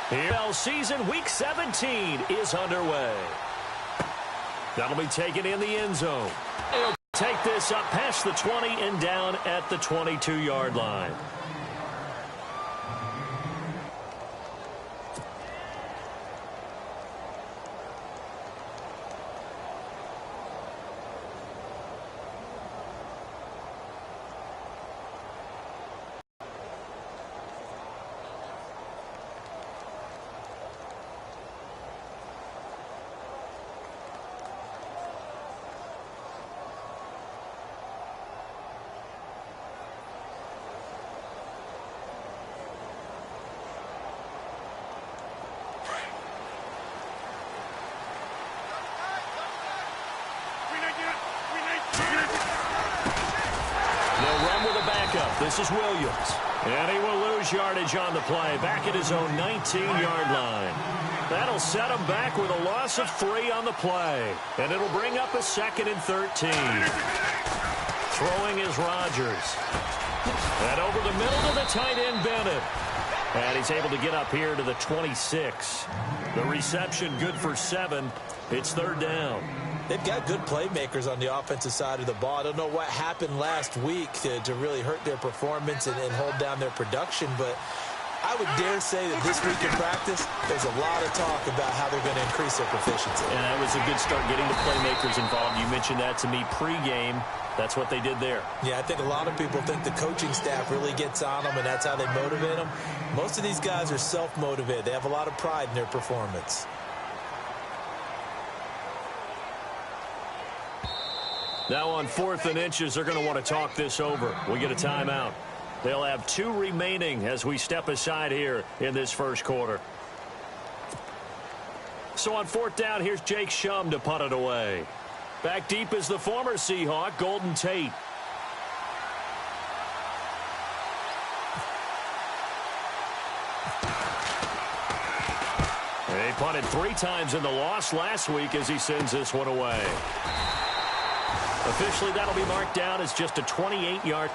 NFL season week 17 is underway. That'll be taken in the end zone. He'll take this up past the 20 and down at the 22-yard line. This is Williams, and he will lose yardage on the play, back at his own 19-yard line. That'll set him back with a loss of 3 on the play, and it'll bring up a 2nd and 13. Throwing is Rodgers. And over the middle to the tight end, Bennett. And he's able to get up here to the 26. The reception good for 7. It's 3rd down. They've got good playmakers on the offensive side of the ball. I don't know what happened last week to really hurt their performance and hold down their production, but I would dare say that this week in practice, there's a lot of talk about how they're going to increase their proficiency. And that was a good start getting the playmakers involved. You mentioned that to me pregame. That's what they did there. Yeah, I think a lot of people think the coaching staff really gets on them, and that's how they motivate them. Most of these guys are self-motivated. They have a lot of pride in their performance. Now on 4th and inches, they're going to want to talk this over. We get a timeout. They'll have 2 remaining as we step aside here in this first quarter. So on 4th down, here's Jake Shum to punt it away. Back deep is the former Seahawk, Golden Tate. He punted 3 times in the loss last week as he sends this one away. Officially, that'll be marked down as just a 28-yard.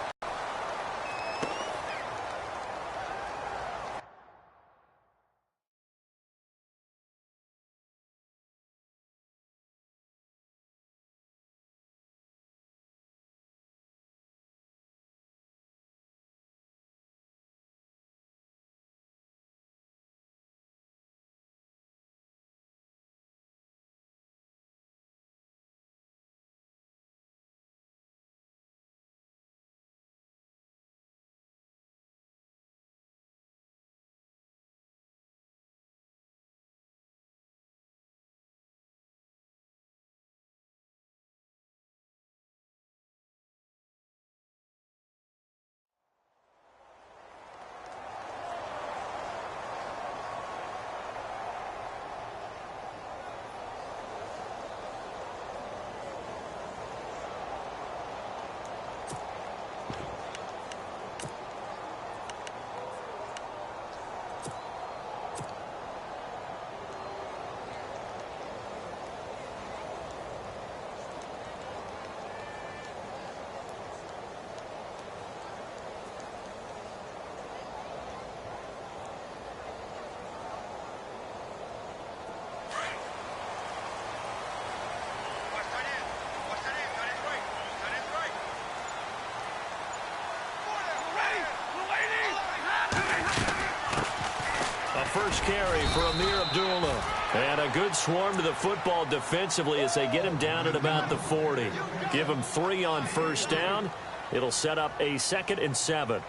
First carry for Amir Abdullah. And a good swarm to the football defensively as they get him down at about the 40. Give him 3 on first down. It'll set up a 2nd and 7.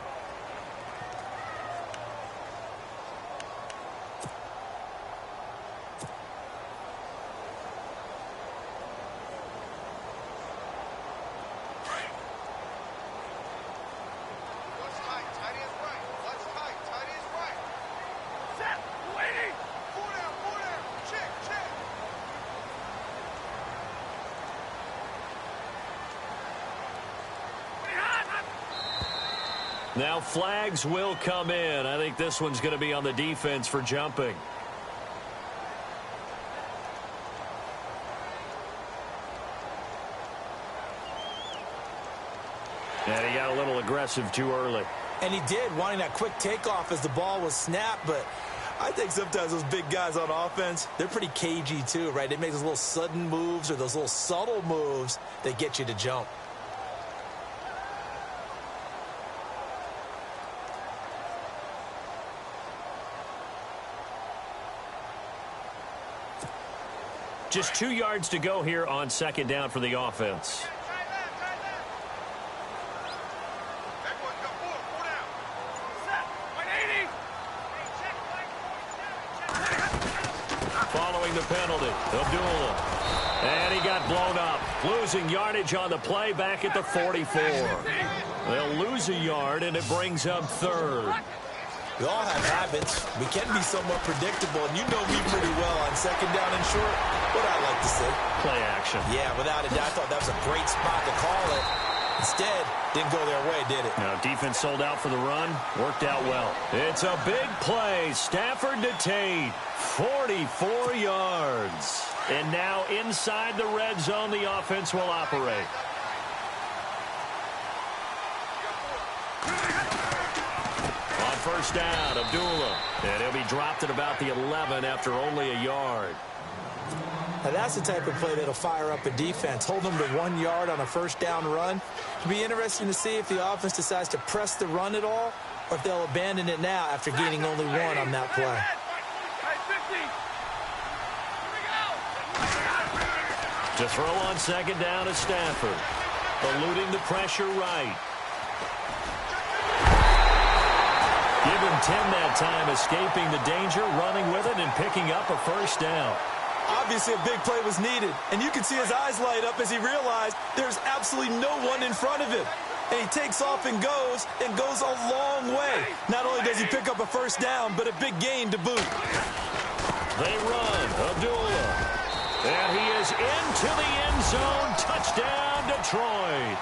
Now flags will come in. I think this one's going to be on the defense for jumping. And he got a little aggressive too early. And he did, wanting that quick takeoff as the ball was snapped, but I think sometimes those big guys on offense, they're pretty cagey too, right? They make those little sudden moves or those little subtle moves that get you to jump. Just 2 yards to go here on second down for the offense. Following the penalty, Abdullah. And he got blown up. Losing yardage on the play back at the 44. They'll lose a yard, and it brings up third. We all have habits. We can be somewhat predictable, and you know me pretty well on second down and short. What I like to see. Play action. Yeah, without a doubt, I thought that was a great spot to call it. Instead, didn't go their way, did it? Now, defense sold out for the run. Worked out well. It's a big play. Stafford to Tate. 44 yards. And now inside the red zone, the offense will operate. On first down, Abdullah. And he'll be dropped at about the 11 after only a yard. Now, that's the type of play that'll fire up a defense. Hold them to 1 yard on a first down run. It'll be interesting to see if the offense decides to press the run at all or if they'll abandon it now after gaining only 1 on that play. To throw on second down is Stafford. Eluding the pressure right. Give him 10 that time, escaping the danger, running with it, and picking up a first down. Obviously, a big play was needed, and you can see his eyes light up as he realized there's absolutely no one in front of him. And he takes off and goes a long way. Not only does he pick up a first down, but a big gain to boot. They run. Abdullah. And he is into the end zone. Touchdown, Detroit.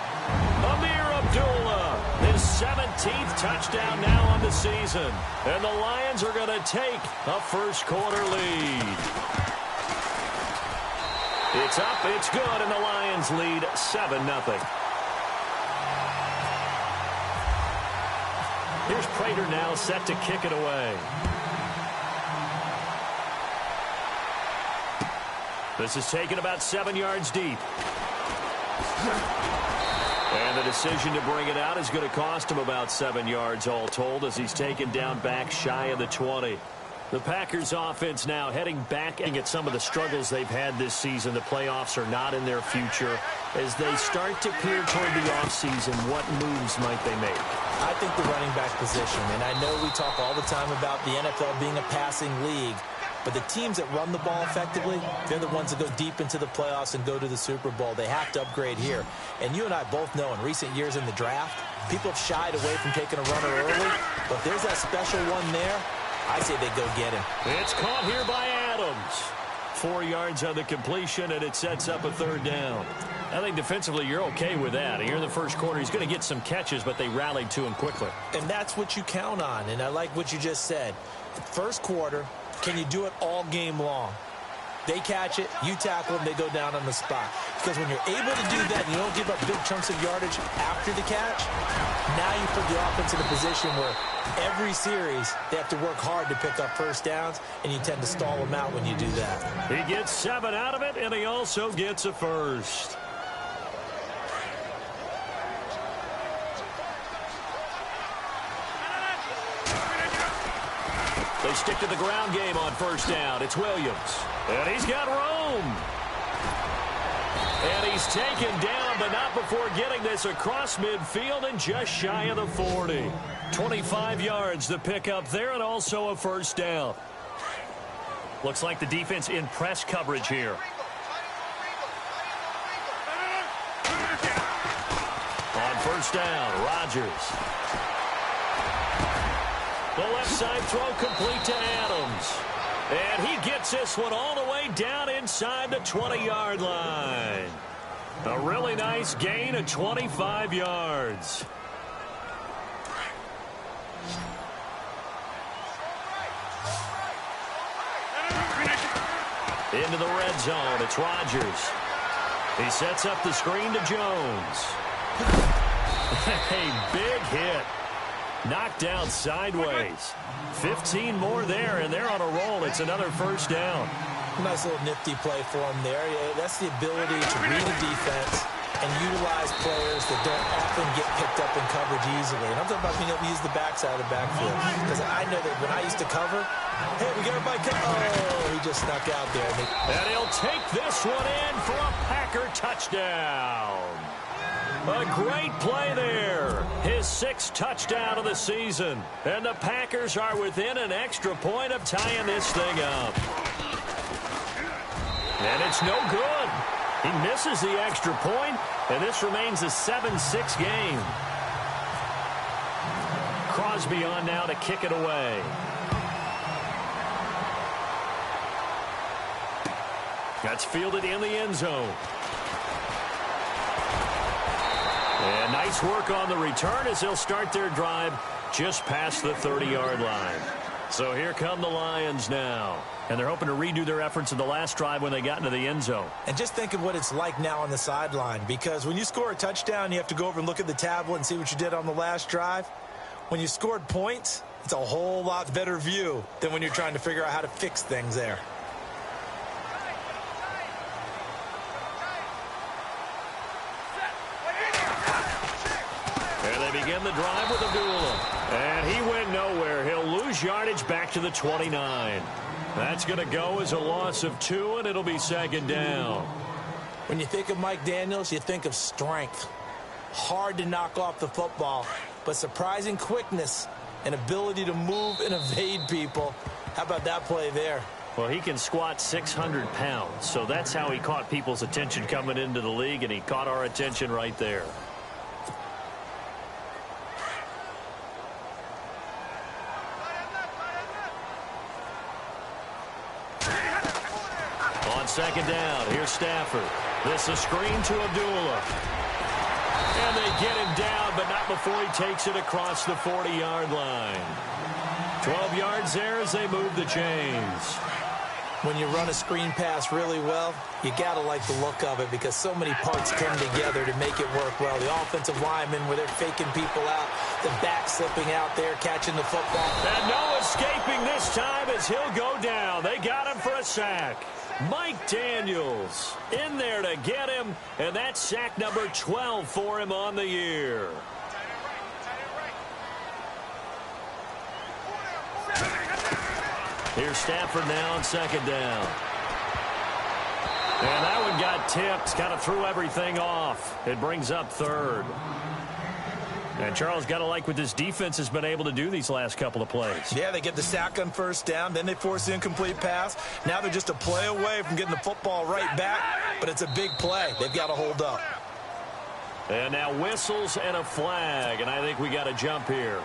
Amir Abdullah, his 17th touchdown now on the season. And the Lions are going to take a first-quarter lead. It's up, it's good, and the Lions lead 7-0. Here's Prater now set to kick it away. This is taken about 7 yards deep. And the decision to bring it out is going to cost him about 7 yards all told as he's taken down back shy of the 20. The Packers offense now heading back and at some of the struggles they've had this season. The playoffs are not in their future. As they start to peer toward the offseason, what moves might they make? I think the running back position, and I know we talk all the time about the NFL being a passing league, but the teams that run the ball effectively, they're the ones that go deep into the playoffs and go to the Super Bowl. They have to upgrade here. And you and I both know in recent years in the draft, people have shied away from taking a runner early, but if there's that special one there, I say they go get him. It's caught here by Adams. 4 yards on the completion, and it sets up a third down. I think defensively you're okay with that. Here in the first quarter, he's going to get some catches, but they rallied to him quickly. And that's what you count on, and I like what you just said. First quarter, can you do it all game long? They catch it, you tackle them, they go down on the spot. Because when you're able to do that and you don't give up big chunks of yardage after the catch, now you put the offense in a position where every series they have to work hard to pick up first downs, and you tend to stall them out when you do that. He gets 7 out of it, and he also gets a first. They stick to the ground game on first down. It's Williams. And he's got room. And he's taken down, but not before getting this across midfield and just shy of the 40. 25 yards to pick up there, and also a first down. Looks like the defense in press coverage here. On first down, Rodgers. The left side throw complete to Adams. And he gets this one all the way down inside the 20-yard line. A really nice gain of 25 yards. Into the red zone, it's Rodgers. He sets up the screen to Jones. A big hit. Knocked down sideways. 15 more there, and they're on a roll. It's another first down. Nice little nifty play for him there. Yeah, that's the ability to read a defense and utilize players that don't often get picked up in coverage easily. And I'm talking about being able to use the backside of the backfield. Because I know that when I used to cover, hey, we got everybody oh, he just snuck out there. And he'll take this one in for a Packer touchdown. A great play there. His 6th touchdown of the season. And the Packers are within an extra point of tying this thing up. And it's no good. He misses the extra point, and this remains a 7-6 game. Crosby on now to kick it away. That's fielded in the end zone. And nice work on the return as they'll start their drive just past the 30-yard line. So here come the Lions now. And they're hoping to redo their efforts in the last drive when they got into the end zone. And just think of what it's like now on the sideline. Because when you score a touchdown, you have to go over and look at the tablet and see what you did on the last drive. When you scored points, it's a whole lot better view than when you're trying to figure out how to fix things there. And they begin the drive with Abdullah. And he went nowhere. He'll lose yardage back to the 29. That's going to go as a loss of 2, and it'll be 2nd down. When you think of Mike Daniels, you think of strength. Hard to knock off the football, but surprising quickness and ability to move and evade people. How about that play there? Well, he can squat 600 pounds, so that's how he caught people's attention coming into the league, and he caught our attention right there. On 2nd down, here's Stafford. This is a screen to Abdullah. And they get him down, but not before he takes it across the 40-yard line. 12 yards there as they move the chains. When you run a screen pass really well, you got to like the look of it because so many parts come together to make it work well. The offensive linemen where they're faking people out, the back slipping out there, catching the football. And no escaping this time as he'll go down. They got him for a sack. Mike Daniels in there to get him, and that's sack number 12 for him on the year. Here's Stafford now on 2nd down. And that one got tipped, kind of threw everything off. It brings up 3rd. And Charles, got to like what this defense has been able to do these last couple of plays. Yeah, they get the sack on 1st down, then they force the incomplete pass. Now they're just a play away from getting the football right back, but it's a big play. They've got to hold up. And now whistles and a flag, and I think we got a jump here.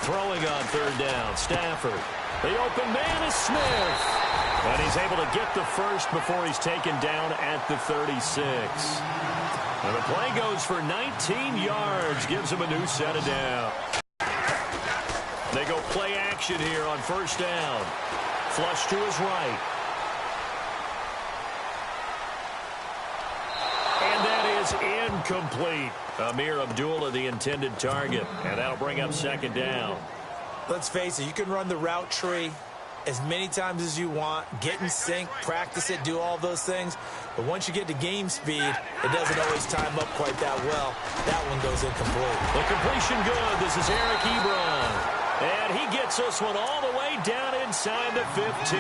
Throwing on 3rd down, Stafford. The open man is Smith. And he's able to get the first before he's taken down at the 36. And the play goes for 19 yards, gives him a new set of down. They go play action here on 1st down. Flush to his right. And that is incomplete. Amir Abdullah, the intended target. And that'll bring up 2nd down. Let's face it, you can run the route tree as many times as you want, get in sync, practice it, do all those things. But once you get to game speed, it doesn't always time up quite that well. That one goes incomplete. The completion good. This is Eric Ebron. And he gets this one all the way down inside the 15.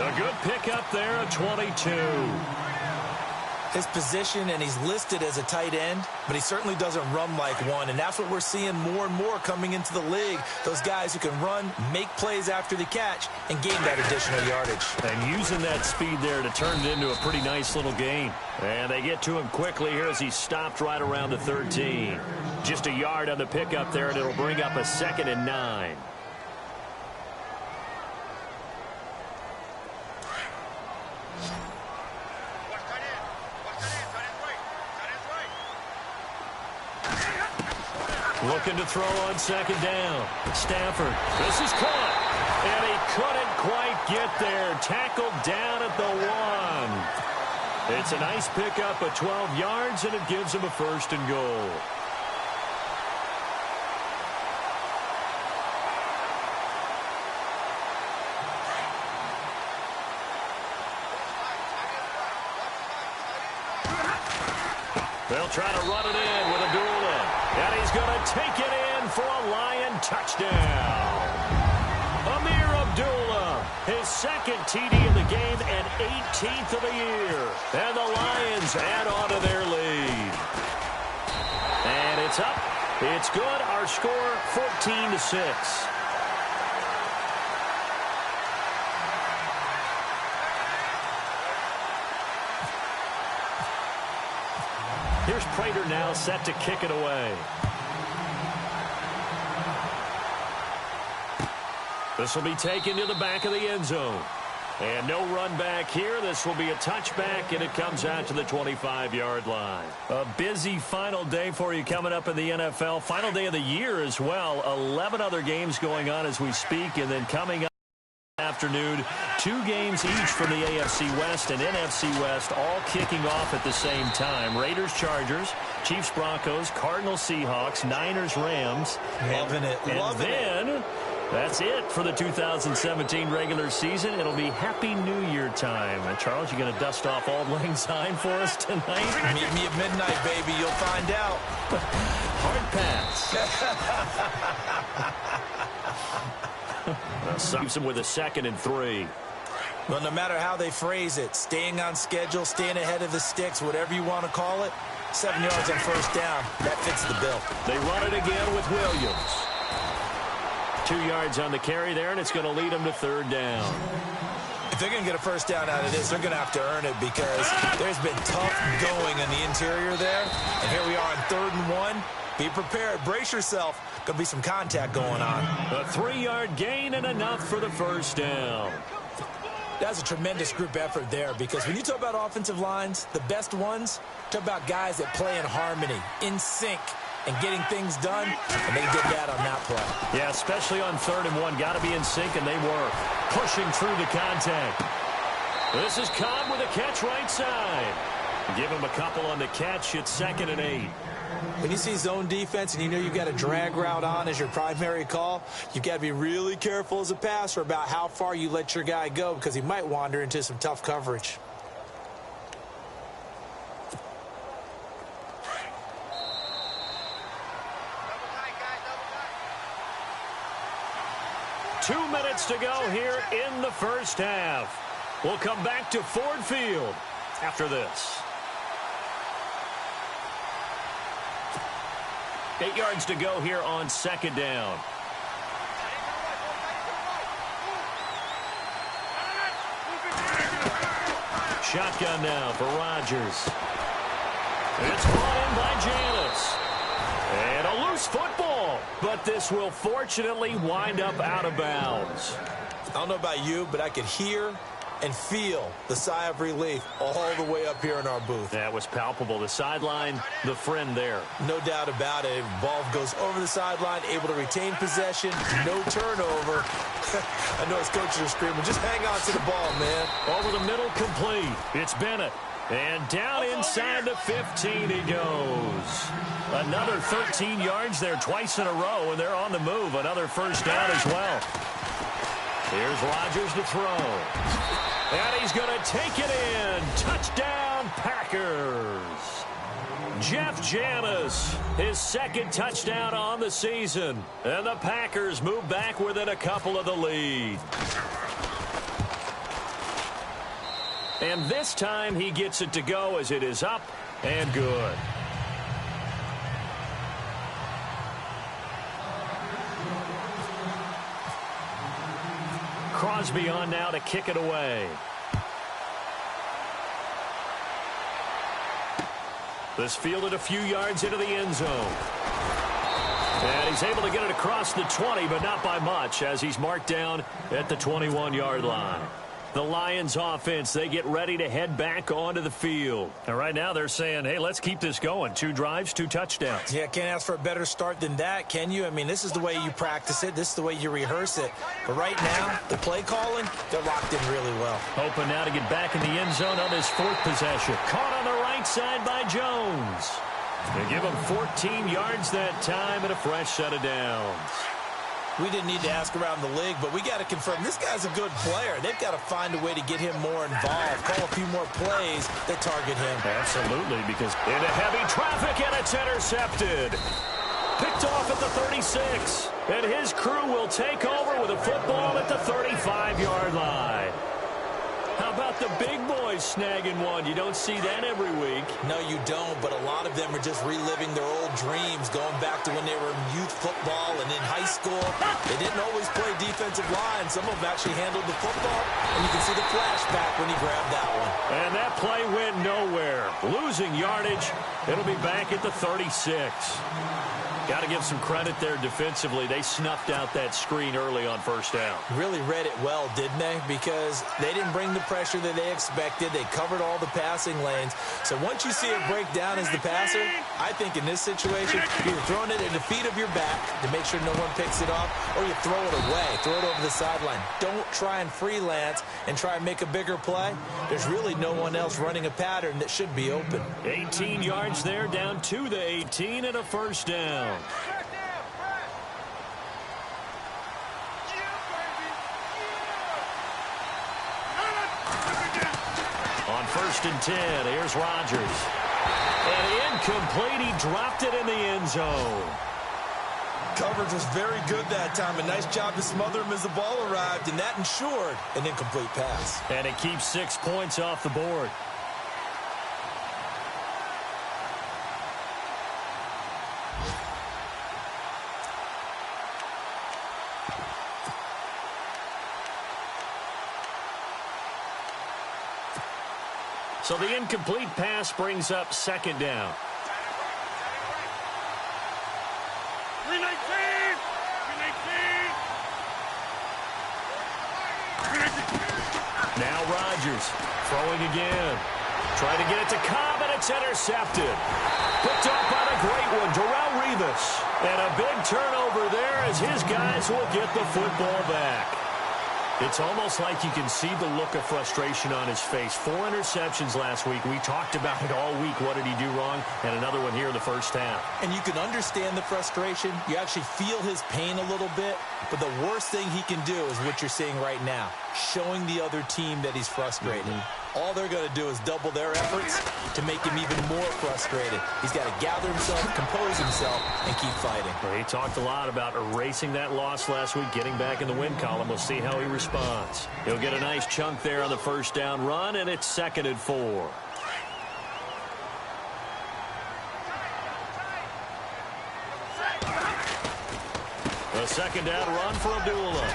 A good pickup there at 22. His position, and he's listed as a tight end, but he certainly doesn't run like one, and that's what we're seeing more and more coming into the league. Those guys who can run, make plays after the catch, and gain that additional yardage. And using that speed there to turn it into a pretty nice little gain. And they get to him quickly here as he stopped right around the 13. Just a yard on the pickup there, and it'll bring up a 2nd and 9. Looking to throw on second down. Stafford. This is caught. And he couldn't quite get there. Tackled down at the 1. It's a nice pickup of 12 yards, and it gives him a 1st and goal. They'll try to run it in with Abdullah. And he's going to take it in for a Lion touchdown. Amir Abdullah, his 2nd TD in the game and 18th of the year. And the Lions add on to their lead. And it's up. It's good. Our score, 14-6. Here's Prater now set to kick it away. This will be taken to the back of the end zone. And no run back here. This will be a touchback, and it comes out to the 25-yard line. A busy final day for you coming up in the NFL. Final day of the year as well. 11 other games going on as we speak, and then coming up afternoon, 2 games each from the AFC West and NFC West, all kicking off at the same time. Raiders, Chargers, Chiefs, Broncos, Cardinals, Seahawks, Niners, Rams. Loving it. And then that's it for the 2017 regular season. It'll be Happy New Year time. And Charles, you going to dust off Auld Lang Syne for us tonight? Meet me at midnight, baby. You'll find out. Hard pass. Keeps him with a 2nd and 3. Well, no matter how they phrase it, staying on schedule, staying ahead of the sticks, whatever you want to call it, 7 yards on 1st down, that fits the bill. They run it again with Williams. 2 yards on the carry there, and it's going to lead them to 3rd down. If they're going to get a 1st down out of this, they're going to have to earn it because there's been tough going in the interior there. And here we are on 3rd and 1. Be prepared. Brace yourself. Going to be some contact going on. A 3-yard gain and enough for the 1st down. That's a tremendous group effort there because when you talk about offensive lines, the best ones, talk about guys that play in harmony, in sync, and getting things done, and they did that on that play. Yeah, especially on 3rd and 1. Got to be in sync, and they were pushing through the contact. This is Cobb with a catch right side. Give him a couple on the catch. It's 2nd and 8. When you see zone defense and you know you've got a drag route on as your primary call, you've got to be really careful as a passer about how far you let your guy go because he might wander into some tough coverage. Two minutes to go here in the 1st half. We'll come back to Ford Field after this. 8 yards to go here on 2nd down. Shotgun now for Rodgers. It's brought in by Janis. And a loose football. But this will fortunately wind up out of bounds. I don't know about you, but I could hear and feel the sigh of relief all the way up here in our booth. That was palpable. The sideline, the friend there. No doubt about it. Ball goes over the sideline, able to retain possession, no turnover. I know his coaches are screaming, just hang on to the ball, man. Over the middle, complete. It's Bennett. And down inside the 15 he goes. Another 13 yards there twice in a row, and they're on the move. Another 1st down as well. Here's Rodgers to throw. And he's going to take it in. Touchdown, Packers. Jeff Janis, his 2nd touchdown on the season. And the Packers move back within a couple of the lead. And this time he gets it to go as it is up and good. Crosby on now to kick it away. This fielded a few yards into the end zone. And he's able to get it across the 20, but not by much, as he's marked down at the 21-yard line. The Lions offense, they get ready to head back onto the field. And right now they're saying, hey, let's keep this going. 2 drives, 2 touchdowns. Yeah, can't ask for a better start than that, can you? I mean, this is the way you practice it. This is the way you rehearse it. But right now, the play calling, they're locked in really well. Hoping now to get back in the end zone on this 4th possession. Caught on the right side by Jones. They give him 14 yards that time and a fresh set of downs. We didn't need to ask around the league, but we got to confirm this guy's a good player. They've got to find a way to get him more involved, call a few more plays that target him. Absolutely, because into heavy traffic, and it's intercepted. Picked off at the 36, and his crew will take over with a football at the 35-yard line. How about the big boys snagging one? You don't see that every week. No, you don't, but a lot of them are just reliving their old dreams, going back to when they were in youth football and in high school. They didn't always play defensive line. Some of them actually handled the football, and you can see the flashback when he grabbed that one. And that play went nowhere. Losing yardage. It'll be back at the 36. Got to give some credit there defensively. They snuffed out that screen early on first down. Really read it well, didn't they? Because they didn't bring the pressure that they expected. They covered all the passing lanes. So once you see it break down as the passer, I think in this situation, you're throwing it at the feet of your back to make sure no one picks it off, or you throw it away, throw it over the sideline. Don't try and freelance and try and make a bigger play. There's really no one else running a pattern that should be open. 18 yards there, down to the 18 and a first down. On 1st and 10, here's Rodgers. And incomplete, he dropped it in the end zone. Coverage was very good that time. A nice job to smother him as the ball arrived, and that ensured an incomplete pass. And it keeps 6 points off the board. So the incomplete pass brings up 2nd down. Now Rodgers throwing again. Trying to get it to Cobb, and it's intercepted. Picked up by the great one, Darrelle Revis. And a big turnover there as his guys will get the football back. It's almost like you can see the look of frustration on his face. 4 interceptions last week. We talked about it all week. What did he do wrong? And another one here in the first half. And you can understand the frustration. You actually feel his pain a little bit. But the worst thing he can do is what you're seeing right now, showing the other team that he's frustrated. All they're going to do is double their efforts to make him even more frustrated. He's got to gather himself, compose himself, and keep fighting. Well, he talked a lot about erasing that loss last week, getting back in the win column. We'll see how he responds. He'll get a nice chunk there on the first down run, and it's 2nd and 4. A 2nd down run for Abdullah.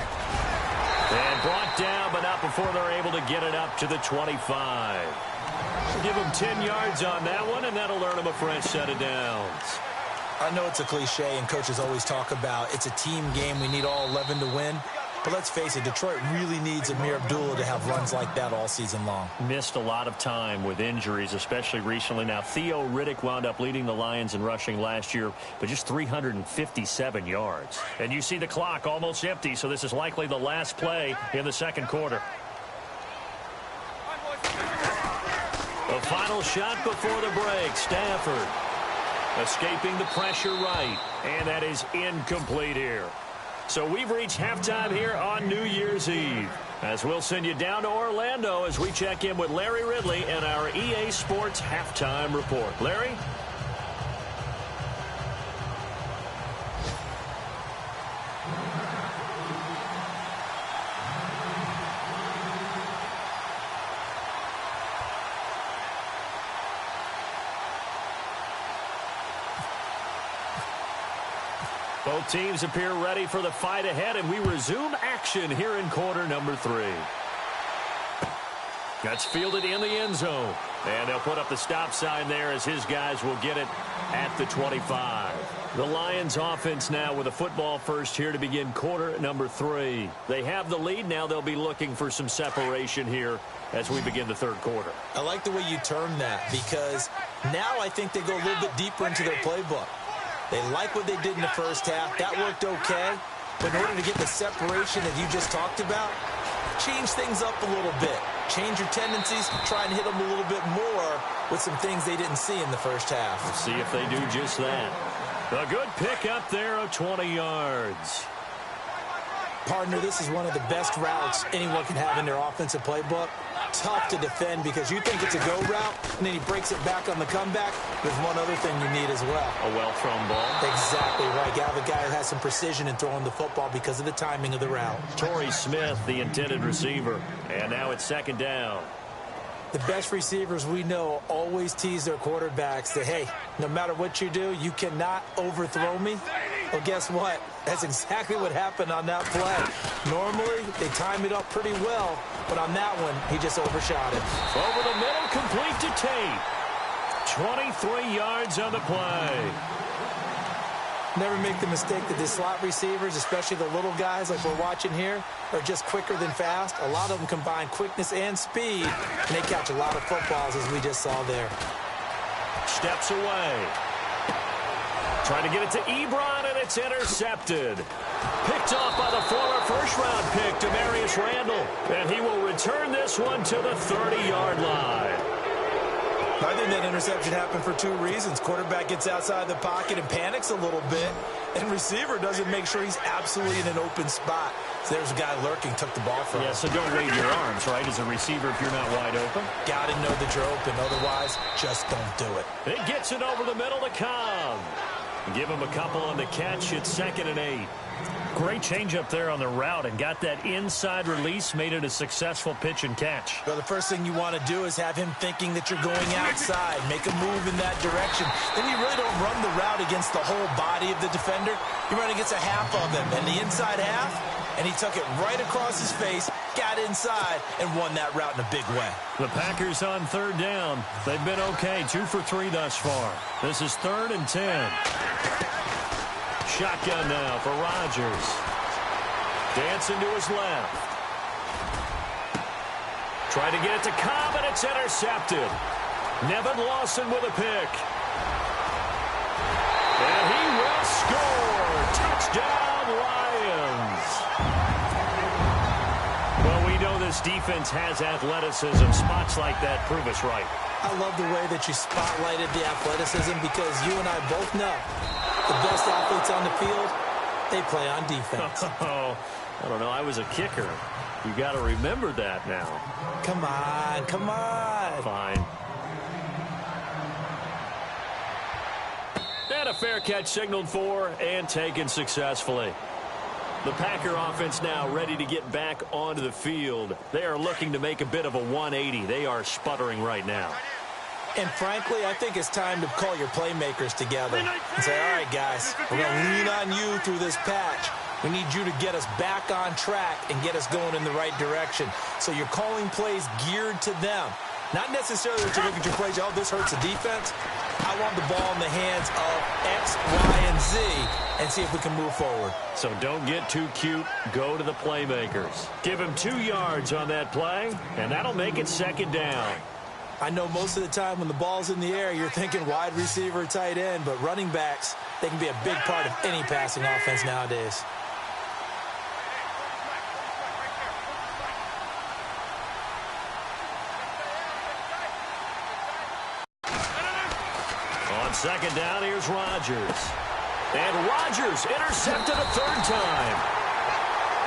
And brought down, but not before they're able to get it up to the 25. Give him 10 yards on that one, and that'll earn him a fresh set of downs. I know it's a cliche, and coaches always talk about it's a team game. We need all 11 to win. But let's face it, Detroit really needs Amir Abdullah to have runs like that all season long. Missed a lot of time with injuries, especially recently. Now, Theo Riddick wound up leading the Lions in rushing last year, but just 357 yards. And you see the clock almost empty, so this is likely the last play in the 2nd quarter. The final shot before the break. Stafford escaping the pressure right, and that is incomplete here. So we've reached halftime here on New Year's Eve, as we'll send you down to Orlando as we check in with Larry Ridley and our EA Sports Halftime Report. Larry? Both teams appear ready for the fight ahead, and we resume action here in quarter number 3. That's fielded in the end zone. And they'll put up the stop sign there as his guys will get it at the 25. The Lions offense now with a football first here to begin quarter number 3. They have the lead. Now they'll be looking for some separation here as we begin the third quarter. I like the way you term that because now I think they go a little bit deeper into their playbook. They like what they did in the first half. That worked okay. But in order to get the separation that you just talked about, change things up a little bit. Change your tendencies, try and hit them a little bit more with some things they didn't see in the first half. We'll see if they do just that. A good pick up there of 20 yards. Partner, this is one of the best routes anyone can have in their offensive playbook. Tough to defend because you think it's a go route, and then he breaks it back on the comeback. There's one other thing you need as well. A well-thrown ball. Exactly right. You have a guy who has some precision in throwing the football because of the timing of the route. Torrey Smith, the intended receiver. And now it's second down. The best receivers we know always tease their quarterbacks that, hey, no matter what you do, you cannot overthrow me. Well, guess what? That's exactly what happened on that play. Normally, they time it up pretty well, but on that one, he just overshot it. Over the middle, complete to Tate. 23 yards on the play. Never make the mistake that the slot receivers, especially the little guys like we're watching here, are just quicker than fast. A lot of them combine quickness and speed, and they catch a lot of footballs, as we just saw there. Steps away. Trying to get it to Ebron, and it's intercepted. Picked off by the former first-round pick, Demarius Randall. And he will return this one to the 30-yard line. I think that interception happened for two reasons. Quarterback gets outside the pocket and panics a little bit, and receiver doesn't make sure he's absolutely in an open spot. So there's a guy lurking, took the ball from him. Yeah, so don't wave your arms, right, as a receiver if you're not wide open. Got to know that you're open. Otherwise, just don't do it. It gets it over the middle to Cobb. Give him a couple on the catch. It's 2nd and 8. Great change up there on the route and got that inside release, made it a successful pitch and catch. Well, the first thing you want to do is have him thinking that you're going outside, make a move in that direction. Then you really don't run the route against the whole body of the defender. You run against a half of him, and the inside half, and he took it right across his face, got inside, and won that route in a big way. The Packers on 3rd down. They've been okay, 2 for 3 thus far. This is 3rd and 10. Shotgun now for Rodgers. Dancing to his left. Trying to get it to Cobb, and it's intercepted. Nevin Lawson with a pick. And he will score. Touchdown, Lions. Well, we know this defense has athleticism. Spots like that prove us right. I love the way that you spotlighted the athleticism because you and I both know the best athletes on the field, they play on defense. Oh, I don't know. I was a kicker. You got to remember that now. Come on, come on. Fine. And a fair catch signaled for and taken successfully. The Packer offense now ready to get back onto the field. They are looking to make a bit of a 180. They are sputtering right now. And frankly, I think it's time to call your playmakers together and say, all right, guys, we're going to lean on you through this patch. We need you to get us back on track and get us going in the right direction. So you're calling plays geared to them. Not necessarily to look at your plays, oh, this hurts the defense. I want the ball in the hands of X, Y, and Z and see if we can move forward. So don't get too cute. Go to the playmakers. Give him 2 yards on that play, and that'll make it 2nd down. I know most of the time when the ball's in the air, you're thinking wide receiver, tight end, but running backs, they can be a big part of any passing offense nowadays. On 2nd down, here's Rodgers. And Rodgers intercepted a 3rd time.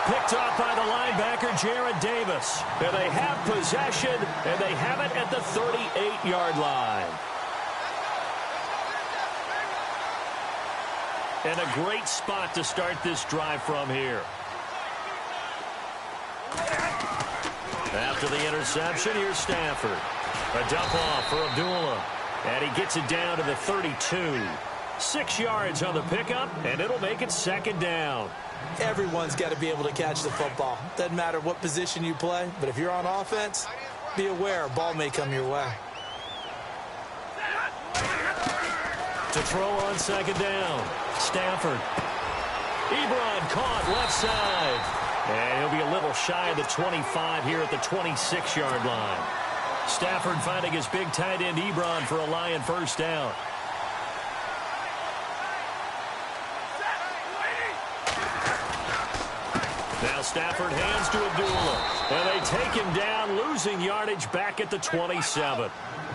Picked off by the linebacker, Jared Davis. And they have possession, and they have it at the 38-yard line. And a great spot to start this drive from here. After the interception, here's Stafford. A dump off for Abdullah. And he gets it down to the 32. 6 yards on the pickup, and it'll make it 2nd down. Everyone's got to be able to catch the football. Doesn't matter what position you play, but if you're on offense, be aware a ball may come your way. To throw on second down. Stafford. Ebron caught left side. And he'll be a little shy of the 25 here at the 26-yard line. Stafford finding his big tight end Ebron for a Lion first down. Now Stafford hands to Abdullah. And they take him down, losing yardage back at the 27.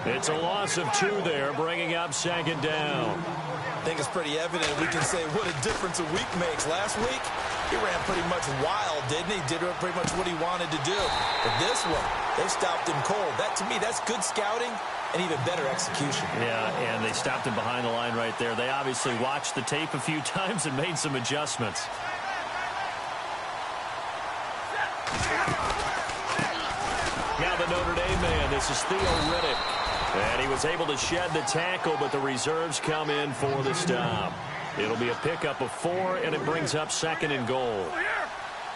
It's a loss of 2 there, bringing up second down. I think it's pretty evident. We can say what a difference a week makes. Last week, he ran pretty much wild, didn't he? Did pretty much what he wanted to do. But this one, they stopped him cold. That, to me, that's good scouting and even better execution. Yeah, and they stopped him behind the line right there. They obviously watched the tape a few times and made some adjustments. Now the Notre Dame man, this is Theo Riddick. And he was able to shed the tackle, but the reserves come in for the stop. It'll be a pickup of 4, and it brings up second and goal.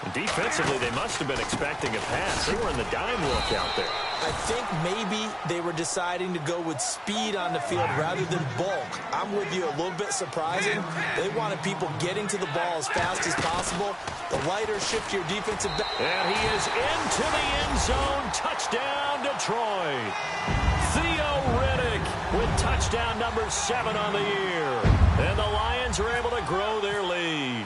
And defensively, they must have been expecting a pass. They were in the dime look out there. I think maybe they were deciding to go with speed on the field rather than bulk. I'm with you, a little bit surprising. They wanted people getting to the ball as fast as possible. The lighter, shiftier defensive back. And he is into the end zone. Touchdown, Detroit. Theo Riddick with touchdown number 7 on the year. And the Lions are able to grow their lead.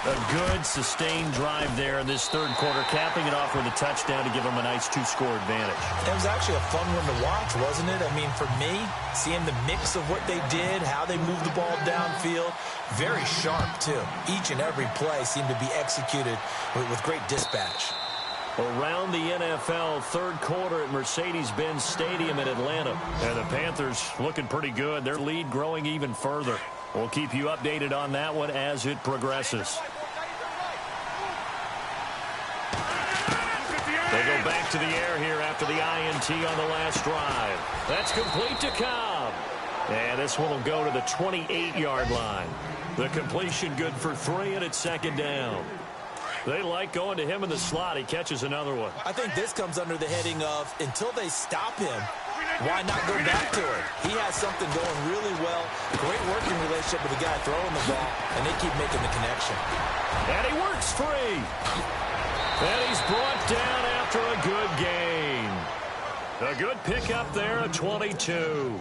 A good, sustained drive there in this third quarter, capping it off with a touchdown to give them a nice 2-score advantage. It was actually a fun one to watch, wasn't it? I mean, for me, seeing the mix of what they did, how they moved the ball downfield, very sharp, too. Each and every play seemed to be executed with great dispatch. Around the NFL, third quarter at Mercedes-Benz Stadium in Atlanta. And the Panthers looking pretty good. Their lead growing even further. We'll keep you updated on that one as it progresses. They go back to the air here after the INT on the last drive. That's complete to Cobb. And this one will go to the 28-yard line. The completion good for 3, and it's second down. They like going to him in the slot. He catches another one. I think this comes under the heading of, until they stop him, why not go back to it? He has something going really well. Great working relationship with the guy throwing the ball, and they keep making the connection. And he works free. And he's brought down after a good gain. A good pickup there at 22.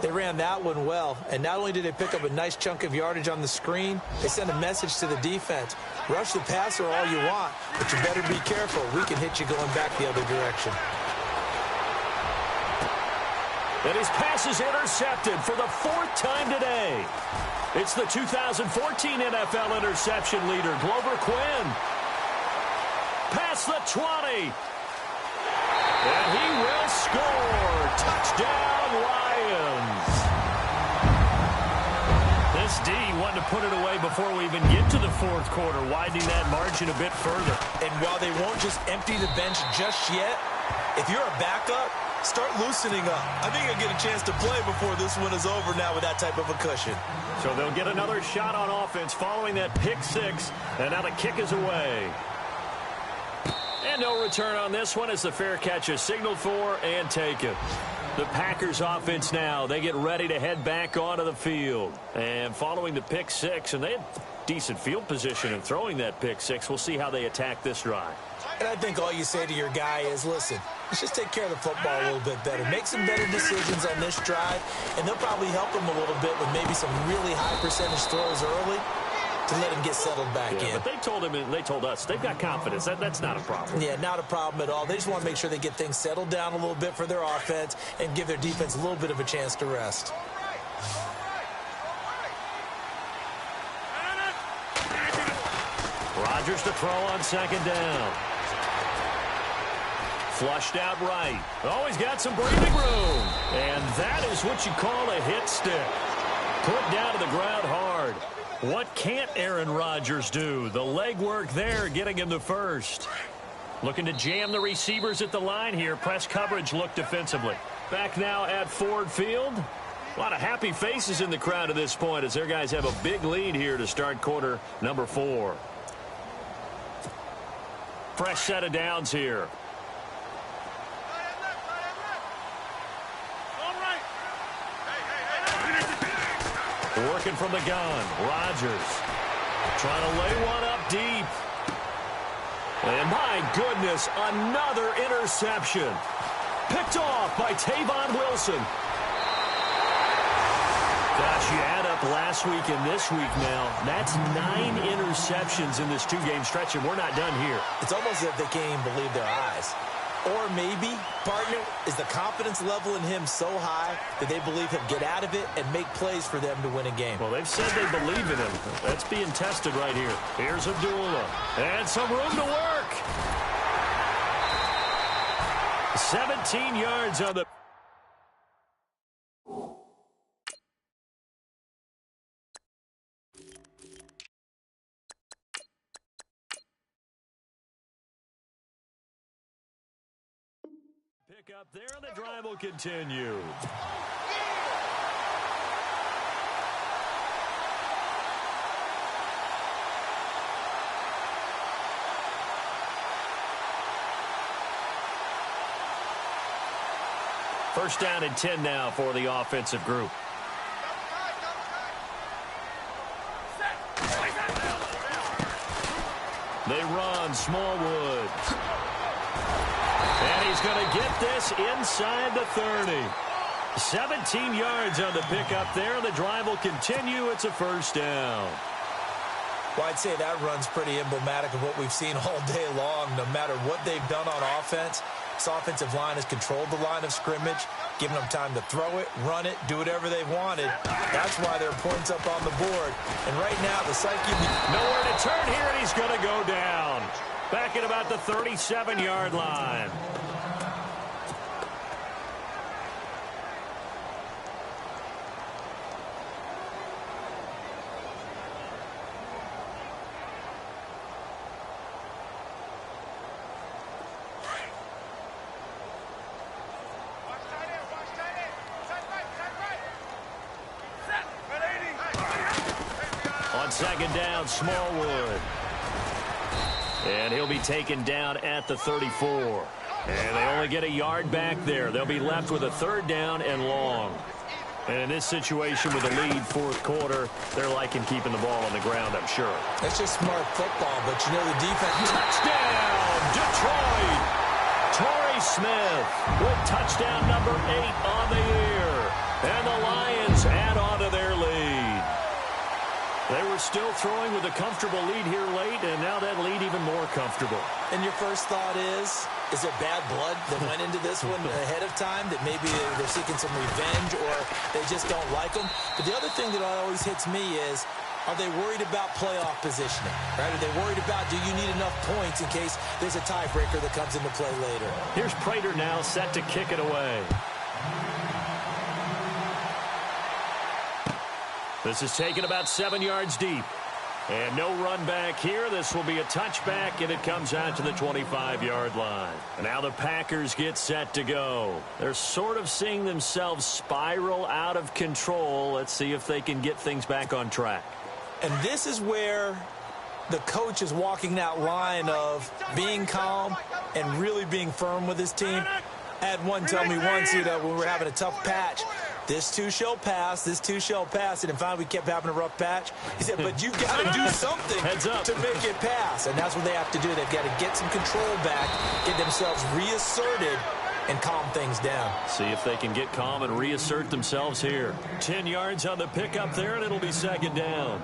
They ran that one well, and not only did they pick up a nice chunk of yardage on the screen, they sent a message to the defense. Rush the passer all you want, but you better be careful. We can hit you going back the other direction. And his pass is intercepted for the 4th time today. It's the 2014 NFL interception leader, Glover Quinn. Past the 20. And he will score. Touchdown, Lions. This D wanted to put it away before we even get to the fourth quarter, widening that margin a bit further. And while they won't just empty the bench just yet, if you're a backup, start loosening up. I think you'll get a chance to play before this one is over now with that type of a cushion. So they'll get another shot on offense following that pick 6, and now the kick is away. And no return on this one as the fair catch is signaled for and taken. The Packers offense now, they get ready to head back onto the field. And following the pick 6, and they had decent field position in throwing that pick 6. We'll see how they attack this drive. And I think all you say to your guy is, listen, let's just take care of the football a little bit better. Make some better decisions on this drive, and they'll probably help him a little bit with maybe some really high percentage throws early to let him get settled back in. But they told him, and they told us, they've got confidence. That's not a problem. Yeah, not a problem at all. They just want to make sure they get things settled down a little bit for their offense and give their defense a little bit of a chance to rest. Rodgers to throw on second down. Flushed out right. Always got some breathing room. And that is what you call a hit stick. Put down to the ground hard. What can't Aaron Rodgers do? The legwork there getting him the first. Looking to jam the receivers at the line here. Press coverage look defensively. Back now at Ford Field. A lot of happy faces in the crowd at this point as their guys have a big lead here to start quarter number 4. Fresh set of downs here. Working from the gun. Rodgers trying to lay one up deep. And my goodness, another interception. Picked off by Tavon Wilson. Gosh, you add up last week and this week now. That's 9 interceptions in this 2-game stretch, and we're not done here. It's almost as if they can't even believe their eyes. Or maybe, partner, is the confidence level in him so high that they believe he'll get out of it and make plays for them to win a game. Well, they've said they believe in him. That's being tested right here. Here's Abdullah. And some room to work. 17 yards on the... Pick up there, and the drive will continue. First down and 10 now for the offensive group. They run Smallwood. And he's going to get this inside the 30. 17 yards on the pickup there. The drive will continue. It's a first down. Well, I'd say that run's pretty emblematic of what we've seen all day long. No matter what they've done on offense, this offensive line has controlled the line of scrimmage, giving them time to throw it, run it, do whatever they wanted. That's why there are points up on the board. And right now, the psyche... Nowhere to turn here, and he's going to go down. Back at about the 37-yard line. Second down, Smallwood. And he'll be taken down at the 34. And they only get a yard back there. They'll be left with a third down and long. And in this situation with a lead fourth quarter, they're liking keeping the ball on the ground, I'm sure. That's just smart football, but you know the defense... Touchdown, Detroit! Torrey Smith with touchdown number 8 on the year. And the Lions add on to their lead. They were still throwing with a comfortable lead here late, and now that lead even more comfortable. And your first thought is there bad blood that went into this one ahead of time, that maybe they're seeking some revenge or they just don't like them? But the other thing that always hits me is, are they worried about playoff positioning? Right? Are they worried about, do you need enough points in case there's a tiebreaker that comes into play later? Here's Prater now set to kick it away. This is taken about 7 yards deep. And no run back here. This will be a touchback, and it comes out to the 25-yard line. And now the Packers get set to go. They're sort of seeing themselves spiral out of control. Let's see if they can get things back on track. And this is where the coach is walking that line of being calm and really being firm with his team. I had one tell me once, when we were having a tough patch, this too shall pass, this too shall pass. And finally we kept having a rough patch. He said, but you've got to do something to make it pass. And that's what they have to do. They've got to get some control back, get themselves reasserted, and calm things down. See if they can get calm and reassert themselves here. 10 yards on the pickup there, and it'll be second down.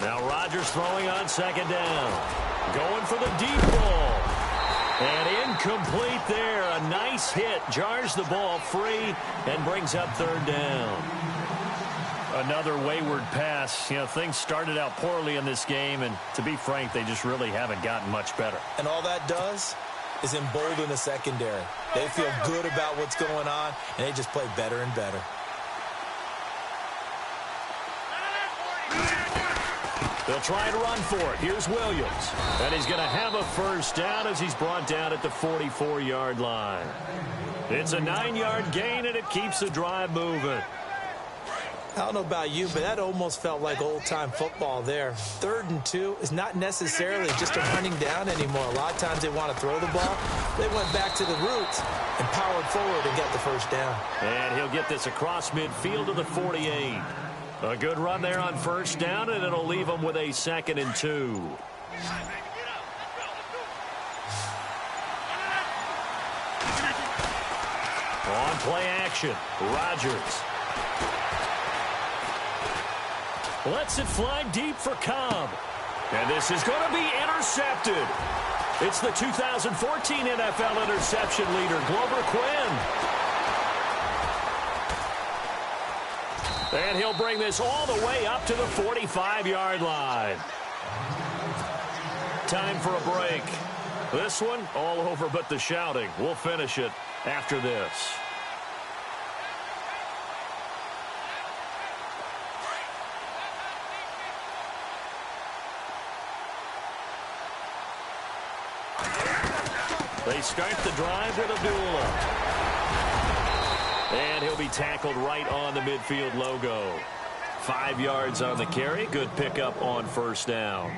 Now Rodgers throwing on second down. Going for the deep ball. And incomplete there. A nice hit. Jars the ball free and brings up third down. Another wayward pass. You know, things started out poorly in this game, and to be frank, they just really haven't gotten much better. And all that does is embolden the secondary. They feel good about what's going on, and they just play better and better. They'll try to run for it. Here's Williams. And he's going to have a first down as he's brought down at the 44-yard line. It's a 9-yard gain, and it keeps the drive moving. I don't know about you, but that almost felt like old-time football there. 3rd and 2 is not necessarily just a running down anymore. A lot of times they want to throw the ball. They went back to the roots and powered forward and got the first down. And he'll get this across midfield to the 48. A good run there on first down, and it'll leave him with a 2nd and 2. On play action, Rodgers lets it fly deep for Cobb. And this is going to be intercepted. It's the 2014 NFL interception leader, Glover Quinn. And he'll bring this all the way up to the 45-yard line. Time for a break. This one, all over but the shouting. We'll finish it after this. They start the drive with Abdullah. And he'll be tackled right on the midfield logo. 5 yards on the carry. Good pickup on first down.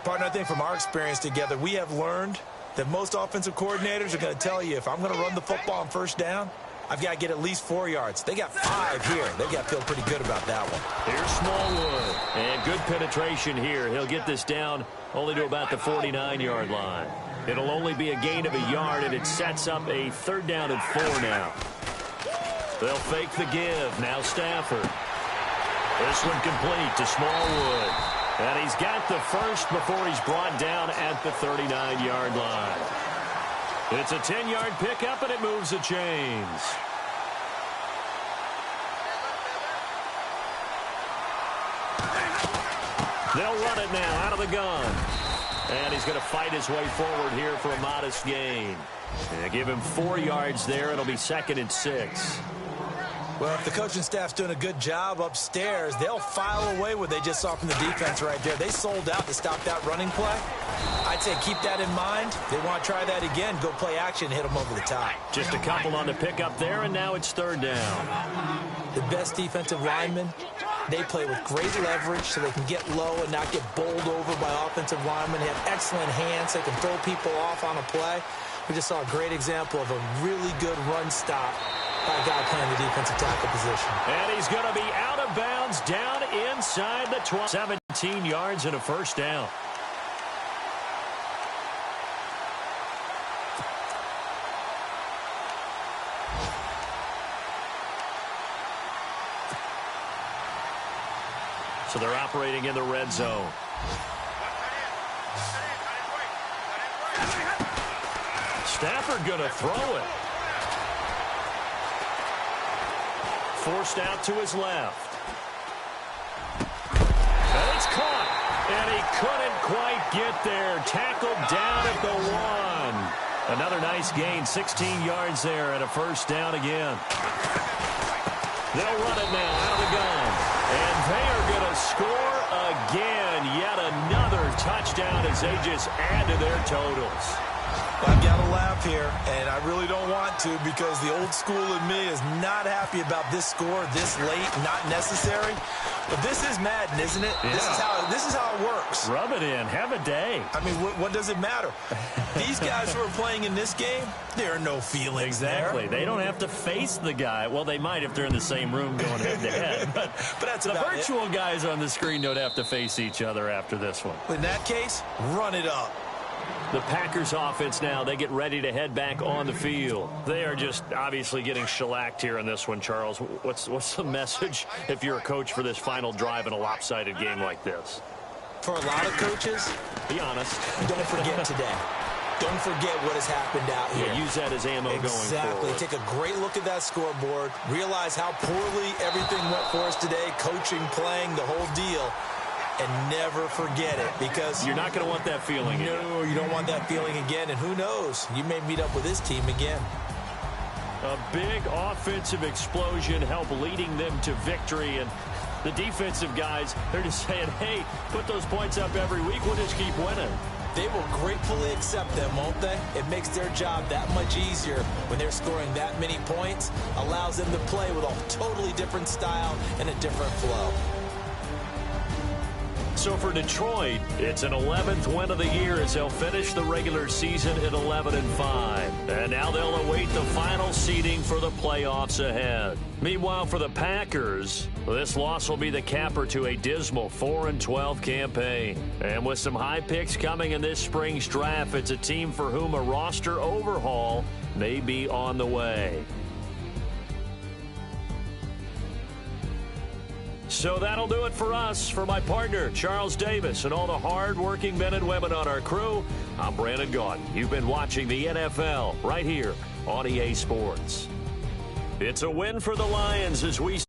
Partner, I think from our experience together, we have learned that most offensive coordinators are going to tell you, if I'm going to run the football on first down, I've got to get at least 4 yards. They got 5 here. They got to feel pretty good about that one. Here's Smallwood. And good penetration here. He'll get this down only to about the 49-yard line. It'll only be a gain of a yard, and it sets up a 3rd down and 4 now. They'll fake the give. Now Stafford. This one complete to Smallwood. And he's got the first before he's brought down at the 39-yard line. It's a 10-yard pickup, and it moves the chains. They'll run it now out of the gun. And he's going to fight his way forward here for a modest gain. And give him 4 yards there. It'll be 2nd and 6. Well, if the coaching staff's doing a good job upstairs, they'll file away what they just saw from the defense right there. They sold out to stop that running play. I'd say keep that in mind. They want to try that again. Go play action, hit them over the top. Just a couple on the pickup there, and now it's 3rd down. The best defensive linemen, they play with great leverage so they can get low and not get bowled over by offensive linemen. They have excellent hands. They can throw people off on a play. We just saw a great example of a really good run stop by a guy playing the defensive tackle position. And he's going to be out of bounds down inside the 12. 17 yards and a first down. So they're operating in the red zone. Stafford going to throw it. Forced out to his left. And it's caught. And he couldn't quite get there. Tackled down at the 1. Another nice gain. 16 yards there and a first down again. They'll run it now out of the gun. And they are going to score again. Yet another touchdown as they just add to their totals. I've got to laugh here, and I really don't want to because the old school in me is not happy about this score this late, not necessary. But this is Madden, isn't it? Yeah. This is how it works. Rub it in. Have a day. I mean, what does it matter? These guys who are playing in this game, there are no feelings exactly. there. They don't have to face the guy. Well, they might if they're in the same room going head-to-head. But that's the virtual guys on the screen don't have to face each other after this one. In that case, run it up. The Packers offense now, they get ready to head back on the field. They are just obviously getting shellacked here in this one, Charles. What's the message if you're a coach for this final drive in a lopsided game like this? For a lot of coaches, be honest. Don't forget today. Don't forget what has happened out here. Yeah, use that as ammo going forward. Take a great look at that scoreboard. Realize how poorly everything went for us today, coaching, playing, the whole deal. And never forget it because you're not going to want that feeling again. No, you don't want that feeling again. And who knows? You may meet up with this team again. A big offensive explosion helped leading them to victory. And the defensive guys, they're just saying, hey, put those points up every week. We'll just keep winning. They will gratefully accept them, won't they? It makes their job that much easier when they're scoring that many points, allows them to play with a totally different style and a different flow. So for Detroit, it's an 11th win of the year as they'll finish the regular season at 11-5. And now they'll await the final seeding for the playoffs ahead. Meanwhile, for the Packers, this loss will be the capper to a dismal 4-12 campaign. And with some high picks coming in this spring's draft, it's a team for whom a roster overhaul may be on the way. So that'll do it for us. For my partner, Charles Davis, and all the hard-working men and women on our crew, I'm Brandon Gaudin. You've been watching the NFL right here on EA Sports. It's a win for the Lions as we